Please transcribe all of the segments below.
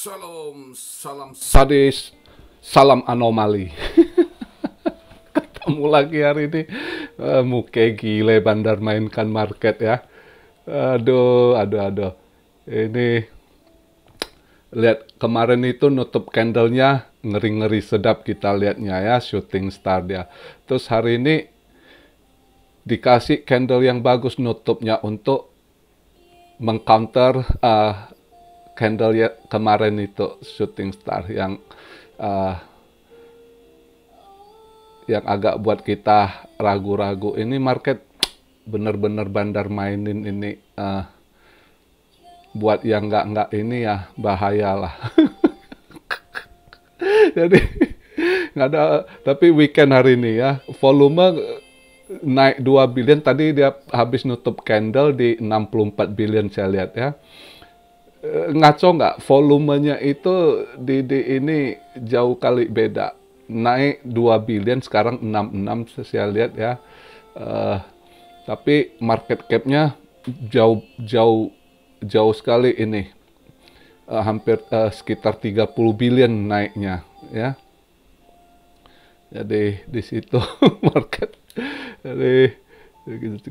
Shalom, salam sadis, salam anomali. Ketemu lagi hari ini. Muke gile bandar mainkan market ya. Aduh. Ini lihat kemarin itu nutup candlenya ngeri-ngeri sedap kita lihatnya ya, shooting star dia. Terus hari ini dikasih candle yang bagus nutupnya untuk mengcounter candle ya kemarin itu shooting star yang agak buat kita ragu-ragu. Ini market bener-bener bandar mainin ini, buat yang nggak ini ya bahaya lah. Jadi nggak ada, tapi weekend hari ini ya volume naik 2 billion, tadi dia habis nutup candle di 64 billion saya lihat ya. Ngaco nggak, volumenya itu di ini jauh kali beda, naik 2 billion sekarang 66 saya lihat ya. Tapi market capnya jauh sekali ini, hampir sekitar 30 billion naiknya ya. Jadi di situ market, jadi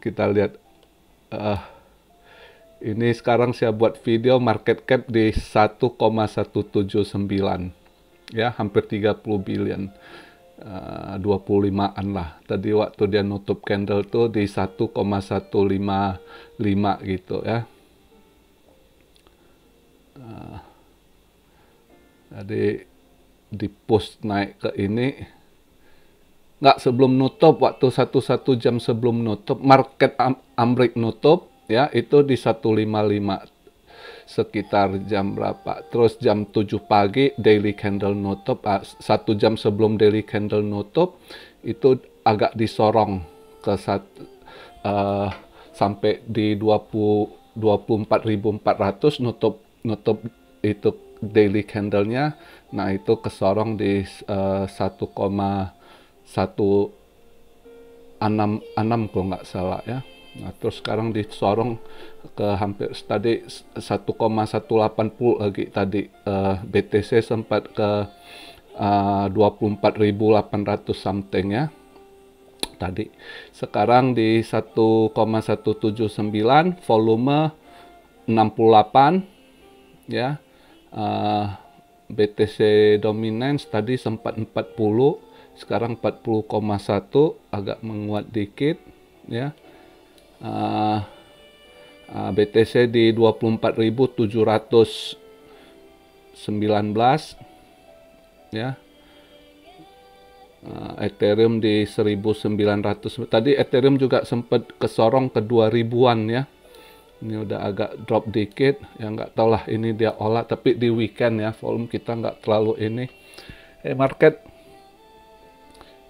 kita lihat ini sekarang saya buat video market cap di 1,179 ya, hampir 30 billion, 25-an lah. Tadi waktu dia nutup candle tuh di 1,155 gitu ya. Jadi di push naik ke ini, nggak sebelum nutup, waktu 1 jam sebelum nutup market Amrik nutup ya, itu di 155 sekitar jam berapa, terus jam 7 pagi daily candle nutup, 1 jam sebelum daily candle nutup itu agak disorong ke sampai di 24.400 nutup itu daily candlenya. Nah itu kesorong di 1,166 kalau nggak salah ya. Nah, terus sekarang disorong ke hampir tadi 1,180 lagi tadi. BTC sempat ke 24.800 something ya tadi. Sekarang di 1,179, volume 68 ya. BTC dominance tadi sempat 40, sekarang 40,1, agak menguat dikit ya. BTC di 24.719 ya. Ethereum di 1.900. Tadi Ethereum juga sempat kesorong ke 2000-an ya. Ini udah agak drop dikit ya, nggak tau lah ini dia olah, tapi di weekend ya volume kita nggak terlalu ini. Market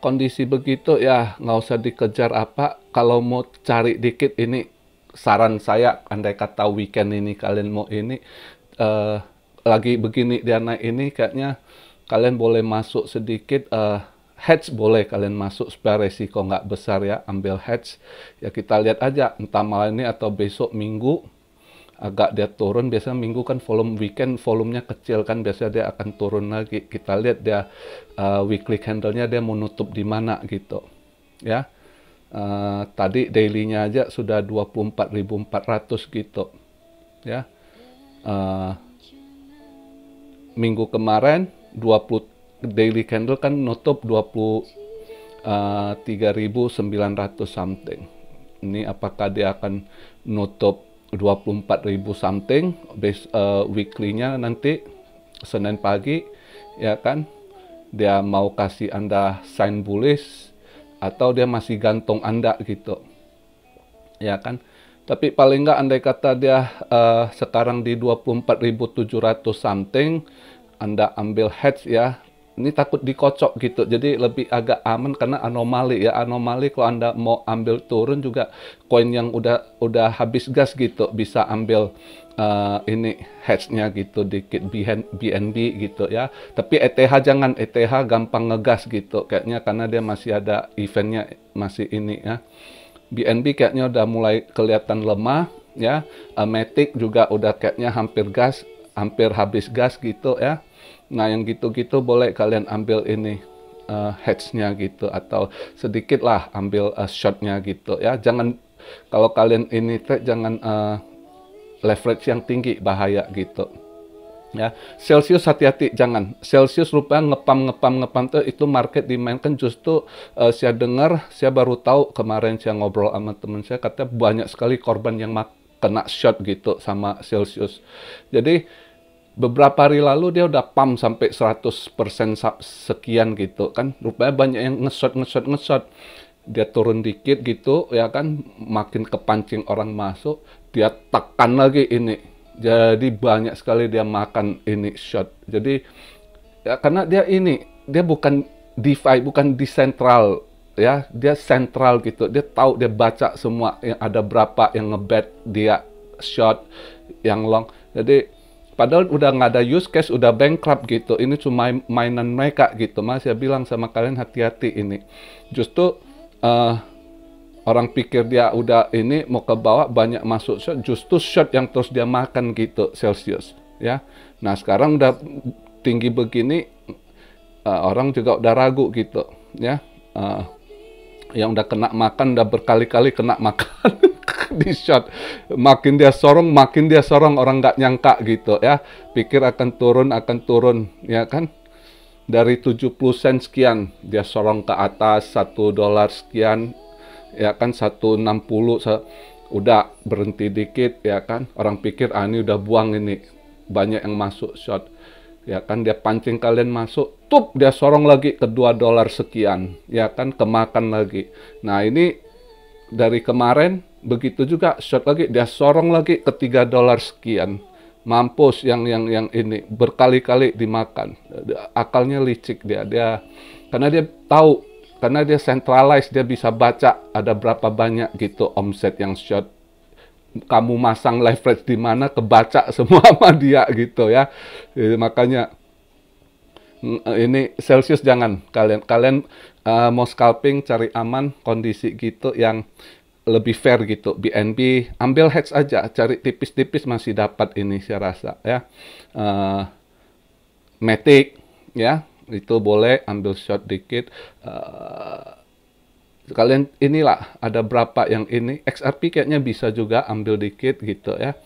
kondisi begitu ya nggak usah dikejar apa. Kalau mau cari dikit, ini saran saya, andai kata weekend ini kalian mau ini lagi begini dia naik ini, kayaknya kalian boleh masuk sedikit, hedge boleh kalian masuk supaya resiko nggak besar ya, ambil hedge ya. Kita lihat aja entah malam ini atau besok minggu agak dia turun. Biasanya minggu kan volume, weekend volumenya kecil kan, biasanya dia akan turun lagi. Kita lihat dia weekly candlenya dia mau nutup di mana gitu ya. Tadi dailynya aja sudah 24.400 gitu ya. Minggu kemarin 20 daily candle kan nutup 23.900 something. Ini apakah dia akan nutup 24.000 something weekly-nya nanti Senin pagi ya kan? Dia mau kasih Anda sign bullish atau dia masih gantung Anda gitu ya kan? Tapi paling nggak andai kata dia sekarang di 24.700 something, Anda ambil hedge ya. Ini takut dikocok gitu, jadi lebih agak aman karena anomali ya. Anomali kalau Anda mau ambil turun juga, koin yang udah habis gas gitu bisa ambil ini hedge-nya gitu dikit, BNB gitu ya. Tapi ETH jangan, ETH gampang ngegas gitu kayaknya karena dia masih ada eventnya masih ini ya. BNB kayaknya udah mulai kelihatan lemah ya. Matic juga udah kayaknya hampir gas. hampir habis gas gitu ya. Nah, yang gitu-gitu boleh kalian ambil ini hedge-nya gitu, atau sedikit lah ambil short-nya gitu ya. Jangan, kalau kalian ini trade jangan leverage yang tinggi, bahaya gitu. Ya, Celsius hati-hati, jangan. Celsius rupanya ngepam tuh, itu market dimainkan. Justru saya dengar, saya baru tahu kemarin saya ngobrol sama teman saya, katanya banyak sekali korban yang kena short gitu sama Celsius. Jadi beberapa hari lalu dia udah pump sampai 100% sekian gitu kan. Rupanya banyak yang nge-short. Dia turun dikit gitu ya kan, makin kepancing orang masuk, dia tekan lagi ini. Jadi banyak sekali dia makan ini short. Jadi ya karena dia bukan DeFi, bukan decentral ya, dia sentral gitu. Dia tahu, dia baca semua yang ada berapa yang ngebet dia short, yang long. Jadi padahal udah nggak ada use case, udah bankrupt gitu. Ini cuma mainan mereka gitu. Mas, saya bilang sama kalian hati-hati ini. Justru orang pikir dia udah ini mau ke bawah, banyak masuk short, justru short yang terus dia makan gitu Celsius ya. Nah, sekarang udah tinggi begini, orang juga udah ragu gitu ya. Yang udah kena makan, udah berkali-kali kena makan di short, makin dia sorong, orang nggak nyangka gitu ya, pikir akan turun ya kan, dari 70 sen sekian dia sorong ke atas $1 sekian ya kan, 160, udah berhenti dikit ya kan, orang pikir ini udah buang, ini banyak yang masuk short ya kan, dia pancing kalian masuk, dia sorong lagi ke $2 sekian ya kan, kemakan lagi. Nah, ini dari kemarin begitu juga, short lagi, dia sorong lagi ke $3 sekian, mampus yang ini berkali-kali dimakan. Akalnya licik dia karena dia tahu, karena dia centralized, dia bisa baca ada berapa banyak gitu omset yang short. Kamu masang leverage di mana, kebaca semua sama dia gitu ya. Jadi, makanya ini Celsius jangan, kalian mau scalping cari aman kondisi gitu yang lebih fair gitu. BNB ambil hedge aja, cari tipis-tipis masih dapat ini saya rasa ya. Matic ya, itu boleh ambil short dikit. Kalian inilah ada berapa yang ini, XRP kayaknya bisa juga ambil dikit gitu ya.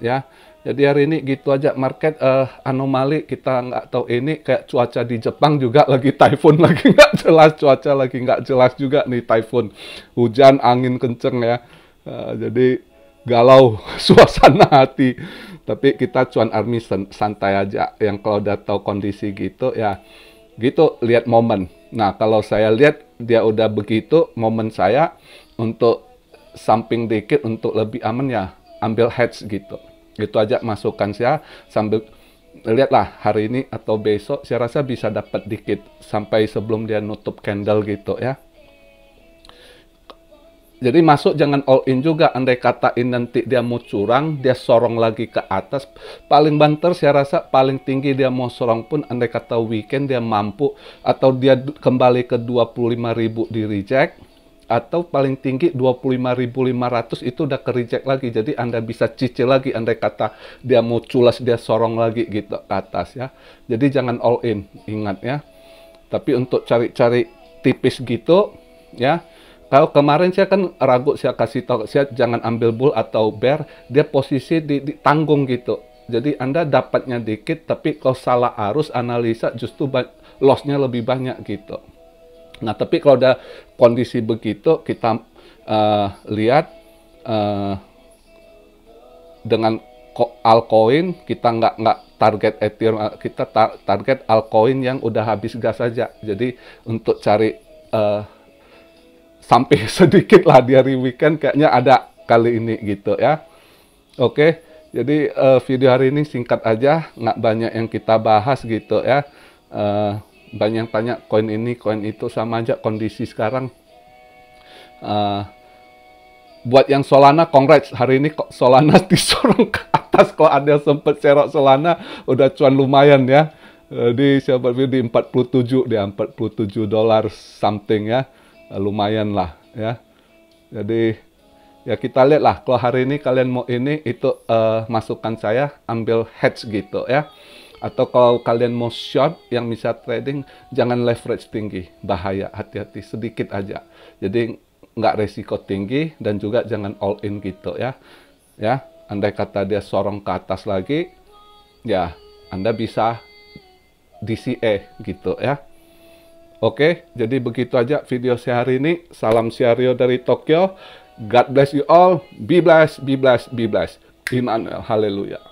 Ya, jadi hari ini gitu aja market, anomali, kita nggak tahu ini, kayak cuaca di Jepang juga lagi typhoon, lagi nggak jelas, cuaca lagi nggak jelas juga nih, typhoon, hujan, angin kenceng ya. Jadi galau suasana hati. Tapi kita cuan army santai aja, yang kalau udah tahu kondisi gitu ya gitu, lihat momen. Nah, kalau saya lihat dia udah begitu, momen saya untuk samping dikit untuk lebih aman ya ambil hedge gitu. Itu aja masukan saya, sambil lihatlah hari ini atau besok, saya rasa bisa dapat dikit sampai sebelum dia nutup candle gitu ya. Jadi masuk jangan all in juga, andai katain nanti dia mau curang, dia sorong lagi ke atas, paling banter saya rasa paling tinggi dia mau sorong pun, andai kata weekend dia mampu, atau dia kembali ke 25.000 di reject, atau paling tinggi 25.500 itu udah ke reject lagi. Jadi Anda bisa cicil lagi, andai kata dia mau culas, dia sorong lagi gitu ke atas ya. Jadi jangan all in, ingat ya. Tapi untuk cari-cari tipis gitu ya. Kalau kemarin saya kan ragu, saya kasih tahu, saya jangan ambil bull atau bear, dia posisi di tanggung gitu. Jadi Anda dapatnya dikit, tapi kalau salah arus analisa justru loss-nya lebih banyak gitu. Nah, tapi kalau ada kondisi begitu, kita lihat dengan altcoin, kita nggak target Ethereum, kita target altcoin yang udah habis gas saja. Jadi untuk cari sampai sedikit lah di hari weekend, kayaknya ada kali ini gitu ya. Oke, jadi video hari ini singkat aja, nggak banyak yang kita bahas gitu ya. Banyak yang tanya koin ini, koin itu, sama aja kondisi sekarang. Buat yang Solana, congrats, hari ini kok Solana disorong ke atas, kok ada sempet serok Solana, udah cuan lumayan ya. Di siapa di 47, di $47 something ya. Lumayan lah ya. Jadi Ya kita lihatlah, kalau hari ini kalian mau ini, itu masukan saya, ambil hedge gitu ya. Atau kalau kalian mau short yang bisa trading, jangan leverage tinggi, bahaya, hati-hati, sedikit aja. Jadi nggak resiko tinggi, dan juga jangan all in gitu ya. Ya, andai kata dia sorong ke atas lagi, ya Anda bisa DCA gitu ya. Oke, jadi begitu aja video saya hari ini. Salam Siario dari Tokyo. God bless you all. Be blessed, be blessed, be blessed. Immanuel, haleluya.